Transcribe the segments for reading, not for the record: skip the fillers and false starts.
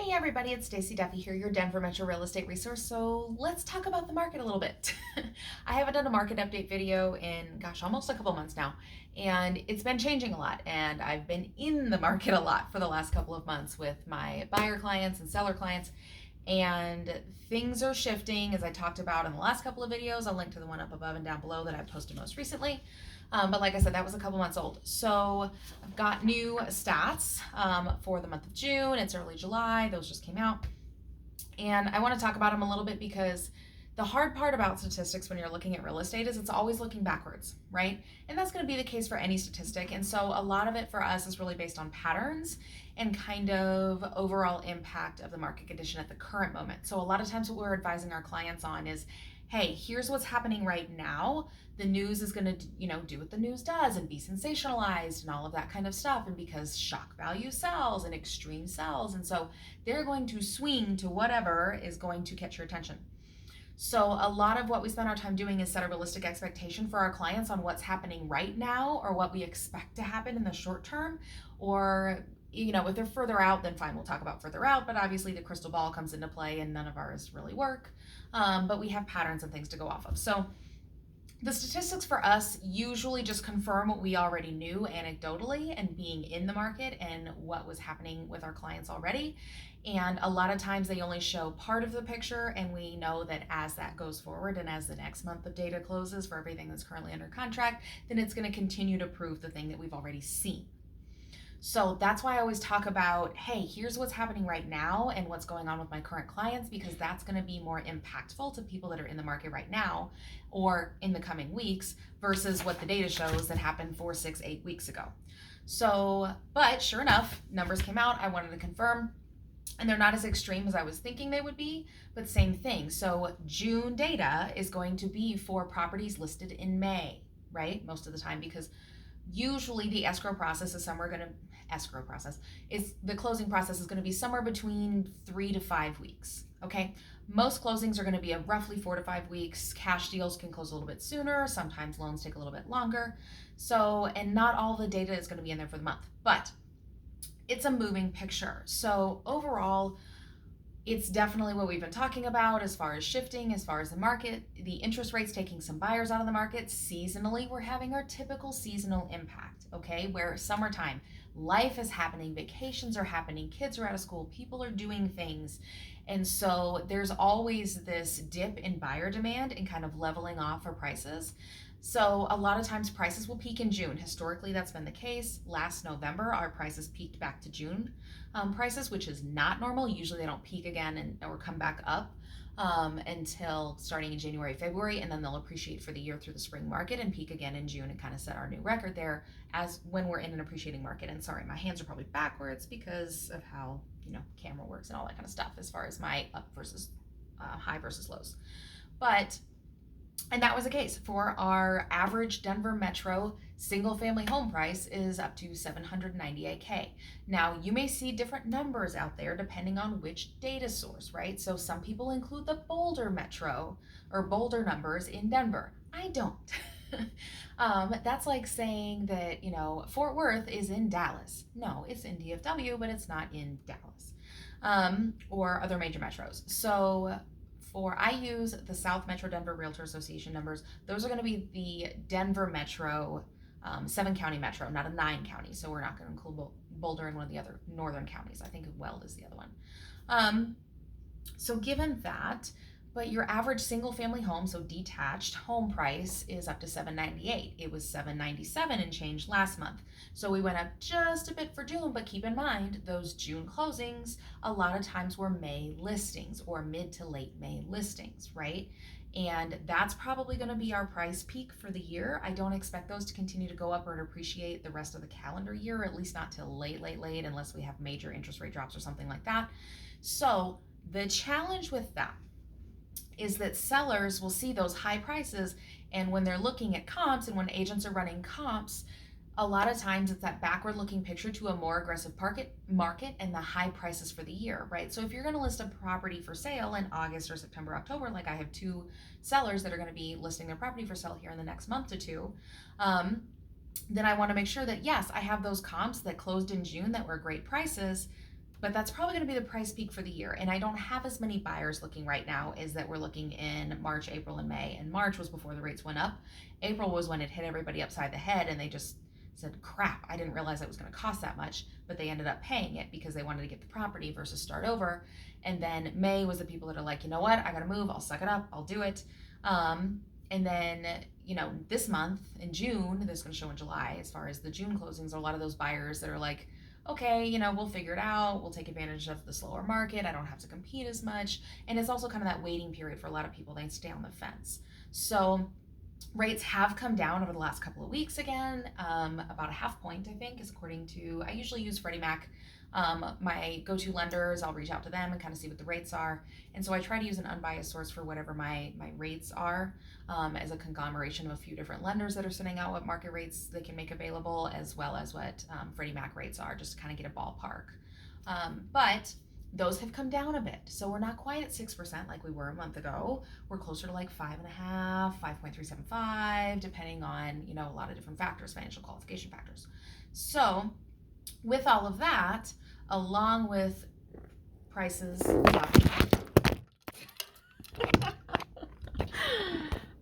Hey everybody, it's Stacie Duffy here, your Denver Metro real estate resource. So let's talk about the market a little bit. I haven't done a market update video in, almost a couple months now, and it's been changing a lot. And I've been in the market a lot for the last couple of months with my buyer clients and seller clients. And things are shifting, as I talked about in the last couple of videos. I'll link to the one up above and down below that I posted most recently. But like I said, that was a couple months old. So I've got new stats for the month of June. It's early July. Those just came out. And I want to talk about them a little bit because the hard part about statistics when you're looking at real estate is it's always looking backwards, right? And that's going to be the case for any statistic. And so a lot of it for us is really based on patterns and kind of overall impact of the market condition at the current moment. So a lot of times what we're advising our clients on is, hey, here's what's happening right now. The news is going to, do what the news does and be sensationalized and all of that kind of stuff. And because shock value sells and extreme sells. And so they're going to swing to whatever is going to catch your attention. So a lot of what we spend our time doing is set a realistic expectation for our clients on what's happening right now or what we expect to happen in the short term. Or, if they're further out, then fine, we'll talk about further out. But obviously the crystal ball comes into play and none of ours really work. But we have patterns and things to go off of. So the statistics for us usually just confirm what we already knew anecdotally and being in the market and what was happening with our clients already. And a lot of times they only show part of the picture, and we know that as that goes forward and as the next month of data closes for everything that's currently under contract, then it's going to continue to prove the thing that we've already seen. So that's why I always talk about, hey, here's what's happening right now and what's going on with my current clients, because that's going to be more impactful to people that are in the market right now or in the coming weeks versus what the data shows that happened 4, 6, 8 weeks ago. So, but sure enough, numbers came out. I wanted to confirm, and they're not as extreme as I was thinking they would be, but same thing. So June data is going to be for properties listed in May, right? Most of the time, because usually the escrow process is the closing process is going to be somewhere between 3 to 5 weeks. Okay, most closings are going to be roughly 4 to 5 weeks. Cash deals can close a little bit sooner. Sometimes loans take a little bit longer. So, and not all the data is going to be in there for the month, but it's a moving picture. So overall, it's definitely what we've been talking about as far as shifting, as far as the market, the interest rates taking some buyers out of the market. Seasonally, we're having our typical seasonal impact, okay? Where summertime, life is happening, vacations are happening, kids are out of school, people are doing things. And so there's always this dip in buyer demand and kind of leveling off for prices. So a lot of times prices will peak in June. Historically, that's been the case. Last November, our prices peaked back to June prices, which is not normal. Usually they don't peak again or come back up until starting in January, February, and then they'll appreciate for the year through the spring market and peak again in June and kind of set our new record there as when we're in an appreciating market. And sorry, my hands are probably backwards because of how, camera works and all that kind of stuff as far as my up versus high versus lows. And that was the case for our average Denver Metro single family home price is up to $798K. Now you may see different numbers out there depending on which data source, right? So some people include the Boulder Metro or Boulder numbers in Denver. I don't. That's like saying that, Fort Worth is in Dallas. No, it's in DFW, but it's not in Dallas or other major metros. So I use the South Metro Denver Realtor Association numbers. Those are going to be the Denver Metro, 7-county metro, not a 9-county. So we're not going to include Boulder and one of the other northern counties. I think Weld is the other one. So given that, but your average single family home, so detached home price is up to $798. It was $797 and change last month. So we went up just a bit for June, but keep in mind those June closings a lot of times were May listings or mid to late May listings, right? And that's probably going to be our price peak for the year. I don't expect those to continue to go up or to appreciate the rest of the calendar year, at least not till late, unless we have major interest rate drops or something like that. So the challenge with that is that sellers will see those high prices, and when they're looking at comps and when agents are running comps, a lot of times it's that backward looking picture to a more aggressive market and the high prices for the year, right? So if you're going to list a property for sale in August or September, October, like I have 2 sellers that are going to be listing their property for sale here in the next month or 2, then I want to make sure that yes, I have those comps that closed in June that were great prices, but that's probably going to be the price peak for the year. And I don't have as many buyers looking right now as that we're looking in March, April, and May. And March was before the rates went up. April was when it hit everybody upside the head and they just said, crap, I didn't realize it was going to cost that much, but they ended up paying it because they wanted to get the property versus start over. And then May was the people that are like, you know what, I got to move, I'll suck it up, I'll do it. And then, this month in June, this is going to show in July, as far as the June closings, a lot of those buyers that are like, okay, we'll figure it out. We'll take advantage of the slower market. I don't have to compete as much. And it's also kind of that waiting period for a lot of people. They stay on the fence. So rates have come down over the last couple of weeks again, about a half point, I think, is according to, I usually use Freddie Mac. My go-to lenders, I'll reach out to them and kind of see what the rates are. And so I try to use an unbiased source for whatever my rates are, as a conglomeration of a few different lenders that are sending out what market rates they can make available, as well as what Freddie Mac rates are, just to kind of get a ballpark. But those have come down a bit. So we're not quite at 6% like we were a month ago. We're closer to like 5.5, 5.375, depending on, a lot of different factors, financial qualification factors. So with all of that, along with prices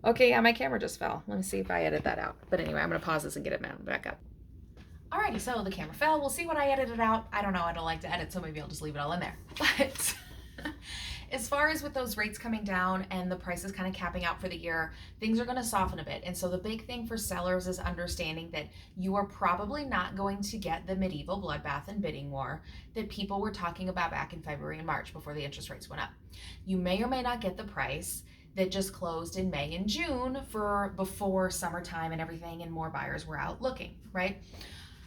okay, yeah, my camera just fell. Let me see if I edit that out. But anyway, I'm gonna pause this and get it back up. Alrighty, so the camera fell. We'll see what I edited out. I don't know, I don't like to edit, so maybe I'll just leave it all in there. But as far as with those rates coming down and the prices kind of capping out for the year, things are going to soften a bit. And so the big thing for sellers is understanding that you are probably not going to get the medieval bloodbath and bidding war that people were talking about back in February and March before the interest rates went up. You may or may not get the price that just closed in May and June for before summertime and everything, and more buyers were out looking, right?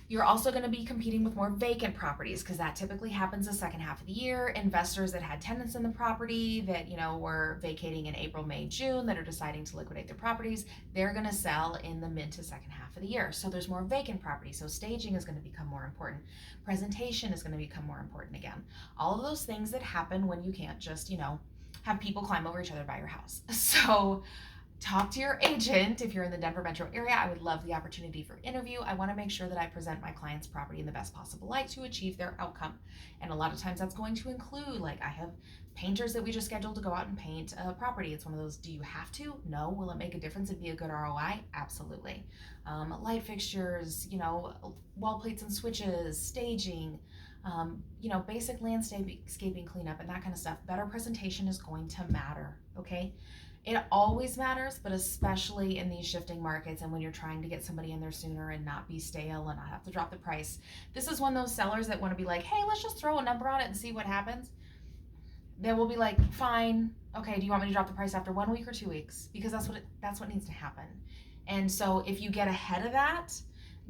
You're also going to be competing with more vacant properties because that typically happens the second half of the year. Investors that had tenants in the property that, were vacating in April, May, June, that are deciding to liquidate their properties, they're going to sell in the mid to second half of the year. So there's more vacant property. So staging is going to become more important. Presentation is going to become more important again. All of those things that happen when you can't just, have people climb over each other by your house. So talk to your agent if you're in the Denver metro area. I would love the opportunity for interview. I want to make sure that I present my client's property in the best possible light to achieve their outcome. And a lot of times that's going to include, like, I have painters that we just scheduled to go out and paint a property. It's one of those, do you have to? No. Will it make a difference and be a good ROI? Absolutely. Light fixtures, wall plates and switches, staging, basic landscaping cleanup and that kind of stuff. Better presentation is going to matter, okay? It always matters, but especially in these shifting markets and when you're trying to get somebody in there sooner and not be stale and not have to drop the price. This is one of those sellers that want to be like, hey, let's just throw a number on it and see what happens. They will be like, fine, okay, do you want me to drop the price after 1 week or 2 weeks? Because that's what needs to happen. And so if you get ahead of that,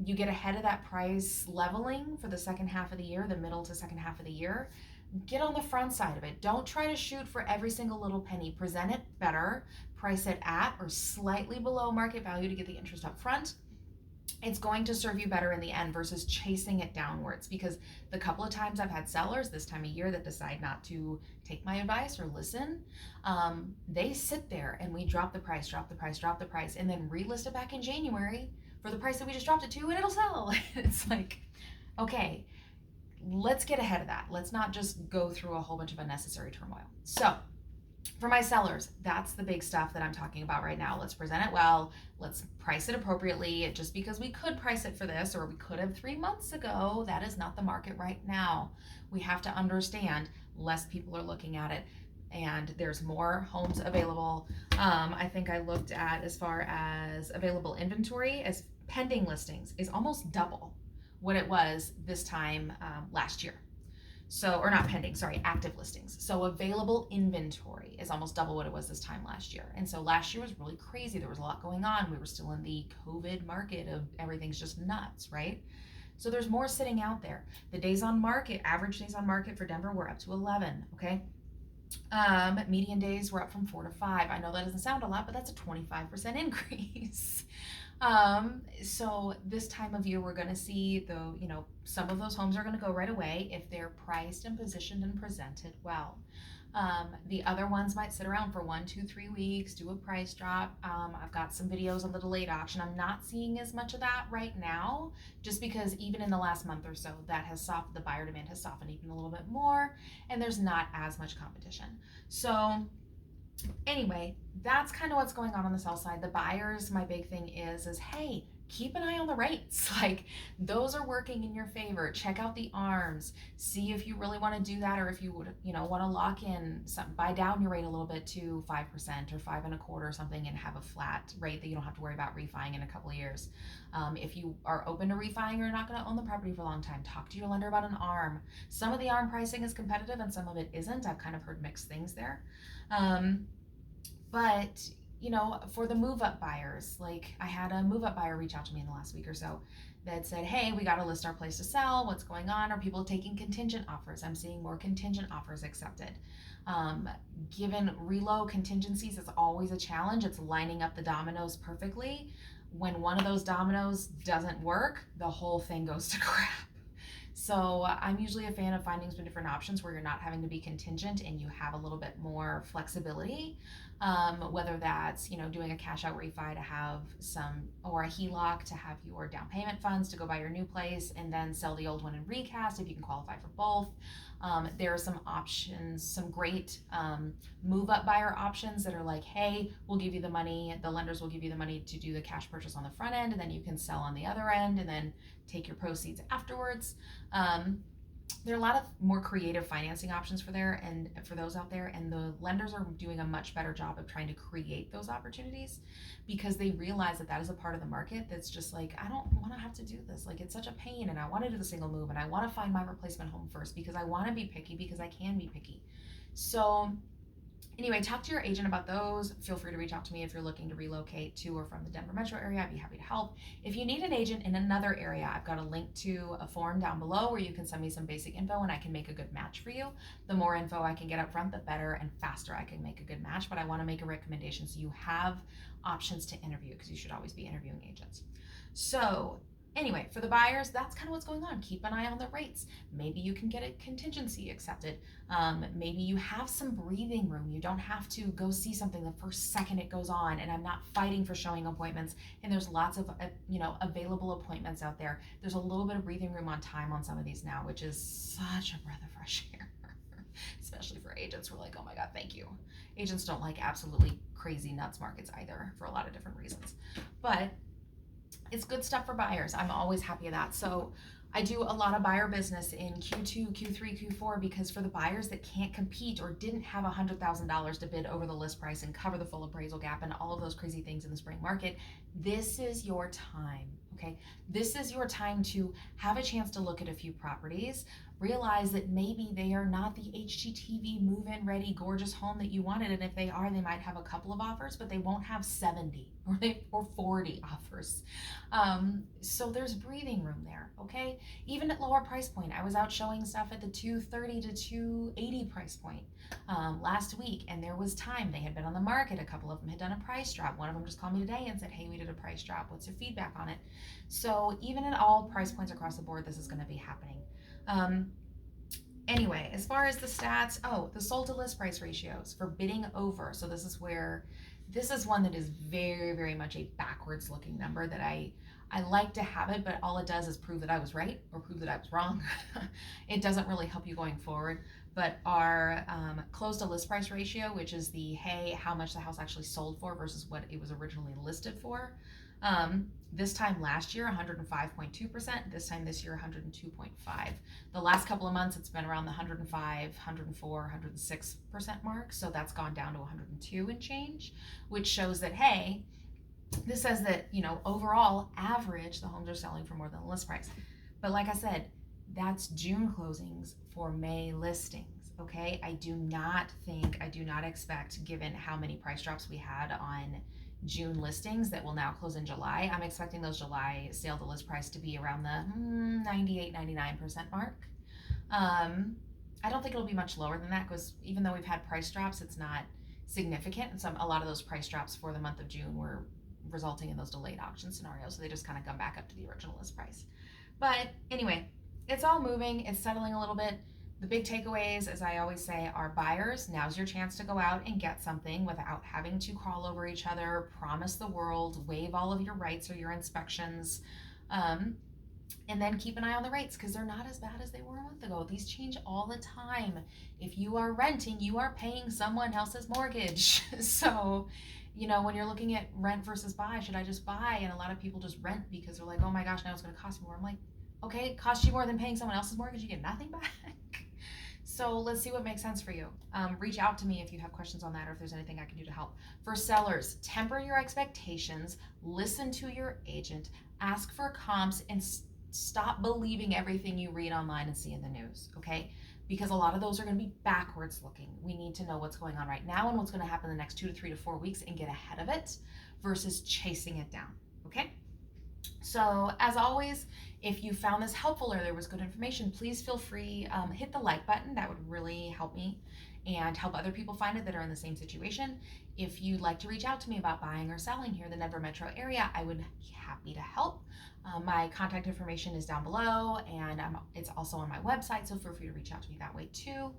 you get ahead of that price leveling for the second half of the year, the middle to second half of the year, get on the front side of it. Don't try to shoot for every single little penny. Present it better, price it at or slightly below market value to get the interest up front. It's going to serve you better in the end versus chasing it downwards, because the couple of times I've had sellers this time of year that decide not to take my advice or listen, they sit there and we drop the price, and then relist it back in January for the price that we just dropped it to, and it'll sell. It's like, okay, let's get ahead of that. Let's not just go through a whole bunch of unnecessary turmoil. So for my sellers, that's the big stuff that I'm talking about right now. Let's present it well. Let's price it appropriately. Just because we could price it for this, or we could have 3 months ago, that is not the market right now. We have to understand less people are looking at it and there's more homes available. I think I looked at, as far as available inventory, as pending listings is almost double what it was this time last year. So, or not pending, sorry, active listings. So available inventory is almost double what it was this time last year. And so last year was really crazy. There was a lot going on. We were still in the COVID market of everything's just nuts, right? So there's more sitting out there. The days on market, average days on market for Denver were up to 11, okay? Median days were up from 4 to 5. I know that doesn't sound a lot, but that's a 25% increase. So this time of year, we're going to see some of those homes are going to go right away if they're priced and positioned and presented well. The other ones might sit around for 1, 2, 3 weeks, do a price drop. I've got some videos of the delayed auction. I'm not seeing as much of that right now, just because even in the last month or so, that has softened, the buyer demand has softened even a little bit more, and there's not as much competition. So anyway, that's kind of what's going on the sell side. The buyers, my big thing is hey, keep an eye on the rates. Like, those are working in your favor. Check out the arms. See if you really want to do that, or if you would, want to lock in some, buy down your rate a little bit to 5% or 5.25% or something, and have a flat rate that you don't have to worry about refining in a couple of years. If you are open to refining or you're not going to own the property for a long time, talk to your lender about an arm. Some of the arm pricing is competitive and some of it isn't. I've kind of heard mixed things there. But for the move-up buyers, like, I had a move-up buyer reach out to me in the last week or so that said, hey, we got to list our place to sell. What's going on? Are people taking contingent offers? I'm seeing more contingent offers accepted. Given relo contingencies, it's always a challenge. It's lining up the dominoes perfectly. When one of those dominoes doesn't work, the whole thing goes to crap. So I'm usually a fan of finding some different options where you're not having to be contingent and you have a little bit more flexibility. Whether that's, doing a cash out refi to have some, or a HELOC to have your down payment funds to go buy your new place and then sell the old one and recast if you can qualify for both. There are some options, some great move up buyer options that are like, hey, we'll give you the money, the lenders will give you the money to do the cash purchase on the front end, and then you can sell on the other end and then take your proceeds afterwards. There are a lot of more creative financing options for those out there, and the lenders are doing a much better job of trying to create those opportunities, because they realize that is a part of the market that's just like, I don't want to have to do this. Like, it's such a pain, and I want to do the single move, and I want to find my replacement home first because I want to be picky, because I can be picky. So anyway, talk to your agent about those. Feel free to reach out to me if you're looking to relocate to or from the Denver metro area. I'd be happy to help. If you need an agent in another area, I've got a link to a form down below where you can send me some basic info and I can make a good match for you. The more info I can get up front, the better and faster I can make a good match. But I want to make a recommendation so you have options to interview, because you should always be interviewing agents. So anyway, for the buyers, that's kind of what's going on. Keep an eye on the rates. Maybe you can get a contingency accepted. Maybe you have some breathing room. You don't have to go see something the first second it goes on, and I'm not fighting for showing appointments, and there's lots of available appointments out there. There's a little bit of breathing room on time on some of these now, which is such a breath of fresh air. Especially for agents, we're like, oh my god, thank you. Agents don't like absolutely crazy nuts markets either, for a lot of different reasons, but it's good stuff for buyers. I'm always happy of that. So I do a lot of buyer business in Q2, Q3, Q4, because for the buyers that can't compete or didn't have $100,000 to bid over the list price and cover the full appraisal gap and all of those crazy things in the spring market, this is your time. Okay, this is your time to have a chance to look at a few properties, realize that maybe they are not the HGTV move-in ready gorgeous home that you wanted, and if they are, they might have a couple of offers, but they won't have 70 or 40 offers. So there's breathing room there. Okay, even at lower price point, I was out showing stuff at the 230 to 280 price point last week, and there was time. They had been on the market. A couple of them had done a price drop. One of them just called me today and said, hey, we did a price drop, what's your feedback on it? So even at all price points across the board, this is going to be happening. Anyway, as far as the stats, the sold to list price ratios for bidding over. So this is one that is very, very much a backwards looking number that I like to have it, but all it does is prove that I was right or prove that I was wrong. It doesn't really help you going forward. But our close to list price ratio, which is how much the house actually sold for versus what it was originally listed for. This time last year, 105.2%. This time this year, 102.5%. The last couple of months, it's been around the 105, 104, 106% mark. So that's gone down to 102 and change, which shows that, hey, this says that, overall average, the homes are selling for more than the list price. But like I said, that's June closings for May listings. Okay, I do not expect, given how many price drops we had on June listings that will now close in July, I'm expecting those July sale to list price to be around the 98-99% mark. I don't think it'll be much lower than that, because even though we've had price drops, it's not significant, and a lot of those price drops for the month of June were resulting in those delayed auction scenarios, so they just kind of come back up to the original list price. But anyway, it's all moving, it's settling a little bit. The big takeaways, as I always say, are buyers, now's your chance to go out and get something without having to crawl over each other, promise the world, waive all of your rights or your inspections. And then keep an eye on the rates because they're not as bad as they were a month ago. These change all the time. If you are renting, you are paying someone else's mortgage. So, when you're looking at rent versus buy, should I just buy? And a lot of people just rent because they're like, oh my gosh, now it's going to cost me more. I'm like, okay, it costs you more than paying someone else's mortgage. You get nothing back. So let's see what makes sense for you. Reach out to me if you have questions on that or if there's anything I can do to help. For sellers, temper your expectations, listen to your agent, ask for comps, and stop believing everything you read online and see in the news, okay? Because a lot of those are going to be backwards looking. We need to know what's going on right now and what's going to happen in the next 2 to 3 to 4 weeks and get ahead of it versus chasing it down, okay? So as always, if you found this helpful or there was good information, please feel free, hit the like button. That would really help me and help other people find it that are in the same situation. If you'd like to reach out to me about buying or selling here in the Denver metro area, I would be happy to help. My contact information is down below, and it's also on my website, so feel free to reach out to me that way too.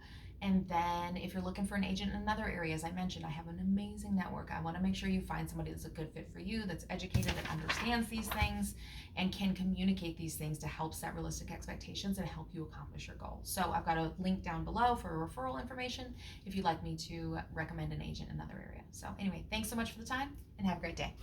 And then if you're looking for an agent in another area, as I mentioned, I have an amazing network. I want to make sure you find somebody that's a good fit for you, that's educated, that understands these things, and can communicate these things to help set realistic expectations and help you accomplish your goals. So I've got a link down below for referral information if you'd like me to recommend an agent in another area. So anyway, thanks so much for the time and have a great day.